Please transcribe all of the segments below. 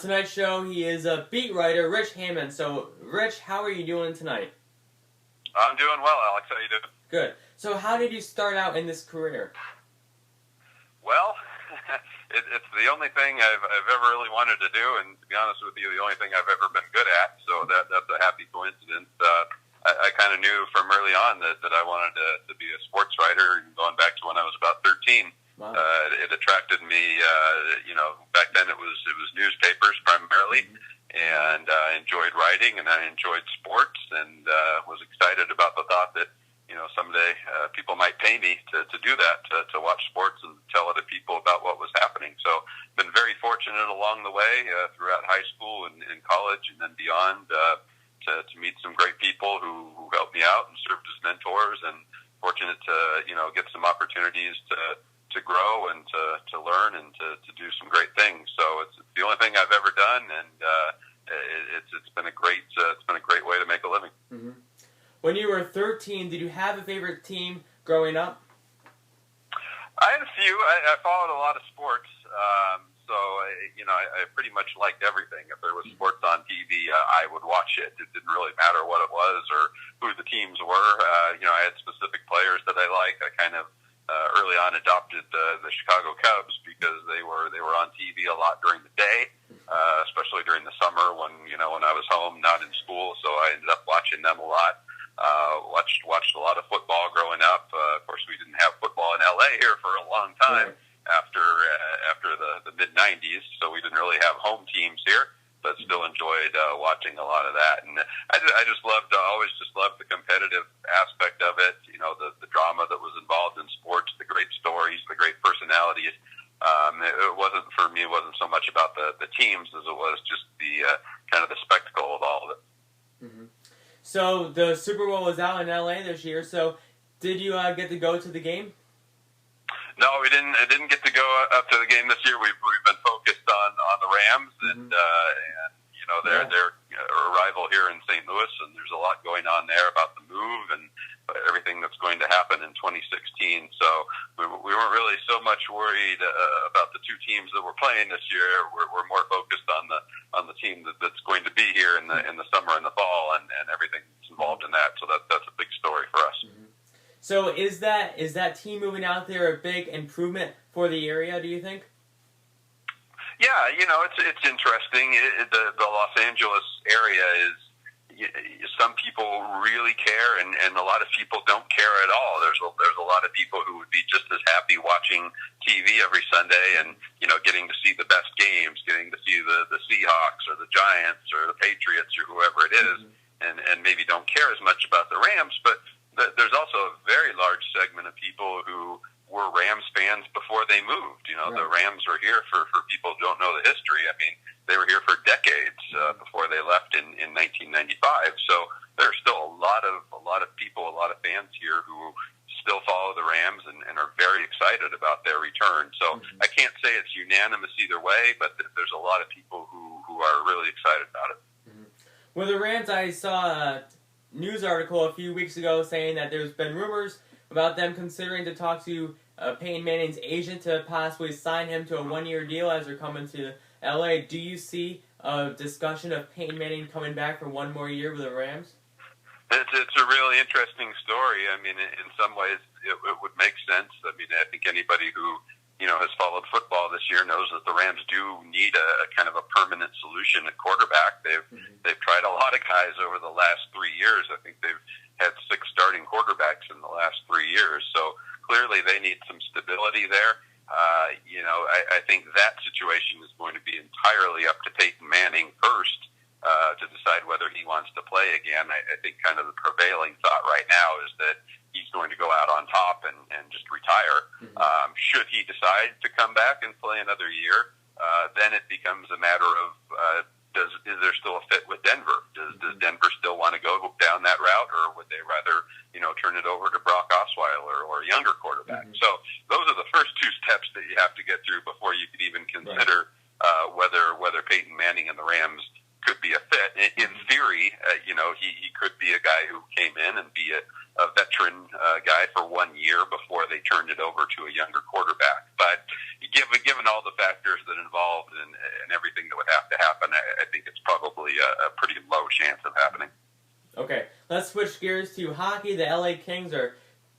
Tonight's show, he is a beat writer, Rich Hammond. So, Rich, how are you doing tonight? I'm doing well, Alex. How you doing? Good. So, how did you start out in this career? Well, it's the only thing I've ever really wanted to do, and to be honest with you, the only thing I've ever been good at. So that's a happy coincidence. I kind of knew from early on that I wanted to be a sports writer, going back to when I was about 13. Wow. It attracted me. Back then it was newspapers primarily, and I enjoyed writing and I enjoyed sports, and was excited about the thought that someday people might pay me to do that, to watch sports and tell other people about what was happening. So been very fortunate along the way throughout high school and college and then beyond to meet some great people who helped me out and served as mentors, and fortunate to get some opportunities to grow and to learn and to do some great things. So it's the only thing I've ever done, and it's been a great way to make a living. Mm-hmm. When you were 13, did you have a favorite team growing up? I had a few. I followed a lot of sports, so I pretty much liked everything. If there was sports on TV, I would watch it. It didn't really matter what it was or who the teams were. I had specific players that I liked. I kind of early on adopted the Chicago Cubs because they were on TV a lot during the day, especially during the summer when I was home, not in school. So I ended up watching them a lot. Watched a lot of football growing up. Of course, we didn't have football in LA here for a long time after the mid '90s, so we didn't really have home teams here. But still enjoyed watching a lot of that, and I just always loved the competitive aspect of it. The drama that was involved in sports, the great stories, the great personalities. It wasn't for me. It wasn't so much about the teams as it was just the kind of the spectacle of all of it. Mm-hmm. So the Super Bowl was out in LA this year. So did you get to go to the game? No, we didn't. I didn't get to go up to the game this year. We've been focused on the Rams, and their arrival here in St. Louis, and there's a lot going on there about the move and everything that's going to happen in 2016. So we weren't really so much worried about the two teams that we're playing this year. We're more focused on the team that's going to be here in the summer and the fall, and everything that's involved in that. So that's a big story for us. Mm-hmm. So is that team moving out there a big improvement for the area, do you think? Yeah, it's interesting. The Los Angeles area is, some people really care, and a lot of people don't care at all. There's a lot of people who would be just as happy watching TV every Sunday and getting to see the best games, getting to see the Seahawks or the Giants or the Patriots or whoever it is, and maybe don't care as much about the Rams. But there's also a very large segment of people who were Rams fans before they moved. Right. The Rams were here for people who don't know the history. I mean, they were here for decades before they left in 1995. So there's still a lot of people, a lot of fans here who still follow the Rams and are very excited about their return. So I can't say it's unanimous either way, but there's a lot of people who are really excited about it. Mm-hmm. Well, the Rams, I saw a news article a few weeks ago saying that there's been rumors about them considering to talk to Peyton Manning's agent to possibly sign him to a one-year deal as they're coming to LA. Do you see a discussion of Peyton Manning coming back for one more year with the Rams? It's a really interesting story. I mean, in some ways, it would make sense. I mean, I think anybody who has followed football this year knows that the Rams do need a kind of a permanent solution at quarterback. They've tried a lot of guys over the last 3 years. I think they've had 6 starting quarterbacks in the last 3 years. So clearly they need some stability there. I think that situation is going to be entirely up to Peyton Manning first to decide whether he wants to play again. I think kind of the prevailing thought right now is that he's going to go out on top and just retire. Should he decide to come back and play another year, then it becomes a matter of is there still a fit with Denver? Does Denver still want to go down that route, or would they rather turn it over to Brock Osweiler or a younger quarterback? So those are the first 2 steps that you have to get through before you could even consider whether Peyton Manning and the Rams could be a fit. In theory, he could be a guy who came in and be a veteran guy for 1 year before they turned it over to a younger quarterback. But given all the factors that involved and everything that would have to happen, I think it's probably a pretty low chance of happening. Okay, let's switch gears to hockey. The LA Kings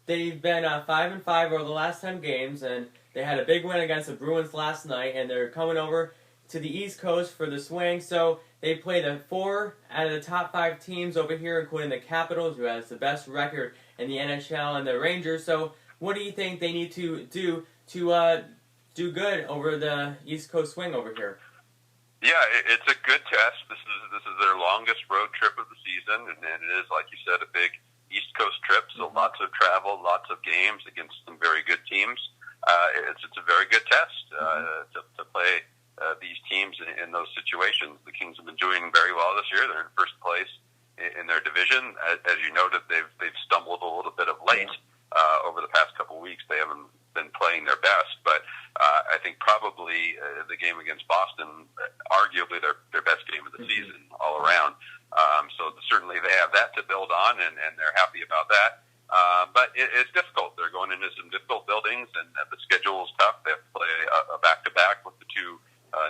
they've been 5-5 over the last 10 games, and they had a big win against the Bruins last night, and they're coming over to the East Coast for the swing. So they play the 4 out of the top 5 teams over here, including the Capitals, who has the best record in the NHL, and the Rangers. So what do you think they need to do good over the East Coast swing over here? Yeah, it's a good test. This is their longest road trip of the season, and it is, like you said, a big East Coast trip. So lots of travel, lots of games against some very good teams. It's a very good test to play these teams in those situations. The Kings have been doing very well this year. They're in first place in their division. As you noted, they've stumbled a little bit of late over the past couple of weeks. They haven't been playing their best, but I think probably the game against Boston, arguably their best game of the season all around. So certainly they have that to build on, and they're happy about that. But it's difficult. They're going into some difficult buildings, and the schedule is tough. They have to play a back-to-back with the 2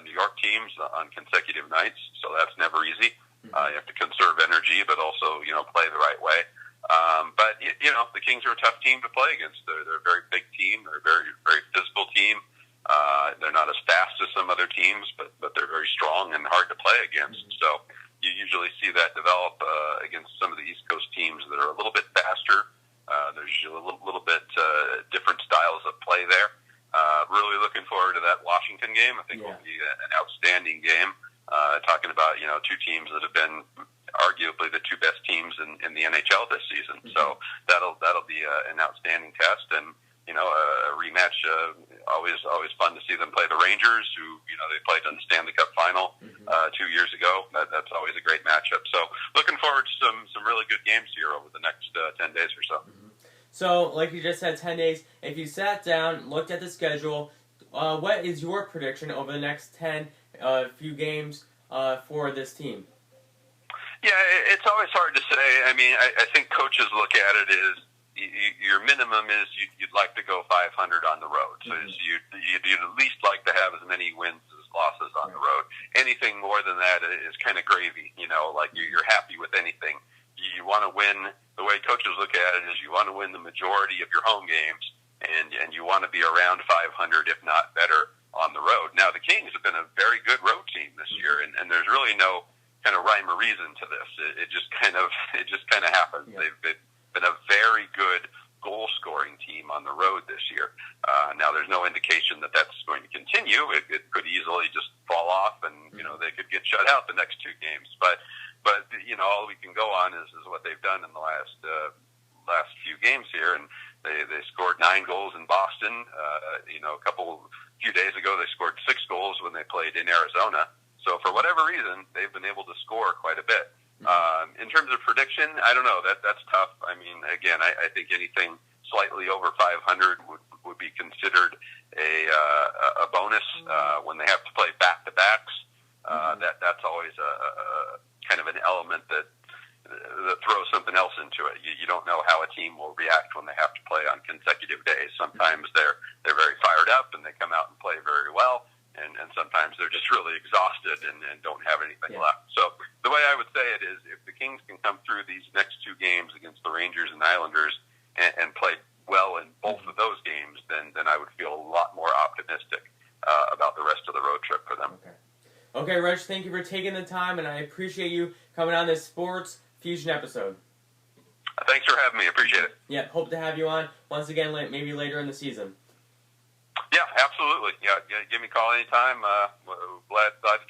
New York teams on consecutive nights, so that's never easy. You have to conserve energy, but also play the right way. But the Kings are a tough team to play against. They're a very big team. They're a very, very physical team. They're not as fast as some other teams, but they're very strong and hard to play against. So you usually see that develop against some of the East Coast teams that are a little bit faster. There's usually a little bit different styles of play there. Really looking forward to that Washington game. I think it will be an outstanding game. Talking about 2 teams that have been arguably the 2 best teams in the NHL this season. So that'll be an outstanding test, and a rematch. Always fun to see them play the Rangers, who they played in the Stanley Cup final 2 years ago. That's always a great matchup. So looking forward to some really good games here over the next 10 days or so. So, like you just said, 10 days. If you sat down, looked at the schedule, what is your prediction over the next 10 few games for this team? Yeah, it's always hard to say. I mean, I think coaches look at it as your minimum is you'd like to go 500 on the road. So you'd at least like to have as many wins as losses on the road. Anything more than that is kind of gravy. Like you're happy with anything. You want to win. The way coaches look at it is you want to win the majority of your home games, and you want to be around 500, if not better, on the road. Now, the Kings have been a very good road team this year, and there's really no kind of rhyme or reason to this. It just kind of happens. Yeah. They've been a very good goal-scoring team on the road this year. Now, there's no indication that that's going to continue. It could easily just fall off, and they could get shut out the next 2 games. But all we can go on is what they've done in the last few games here, and they scored 9 goals in Boston. A few days ago, they scored 6 goals when they played in Arizona. So for whatever reason, they've been able to score quite a bit. In terms of prediction, I don't know. That's tough. I mean, again, I think anything slightly over 500 would be considered a bonus when they have to play back-to-backs. That's always a kind of an element that throws something else into it. You don't know how a team will react when they have to play on consecutive days. Sometimes they're very fired up and they come out and play very well. And sometimes they're just really exhausted and don't have anything left. So the way I would say it is, if the Kings can come through these next 2 games against the Rangers and Islanders and play well in both of those games, then I would feel a lot more optimistic about the rest of the road trip for them. Okay, Rich, thank you for taking the time, and I appreciate you coming on this Sports Fusion episode. Thanks for having me. Appreciate it. Yeah, hope to have you on once again, maybe later in the season. Yeah, absolutely. Yeah, give me a call anytime. Glad to talk.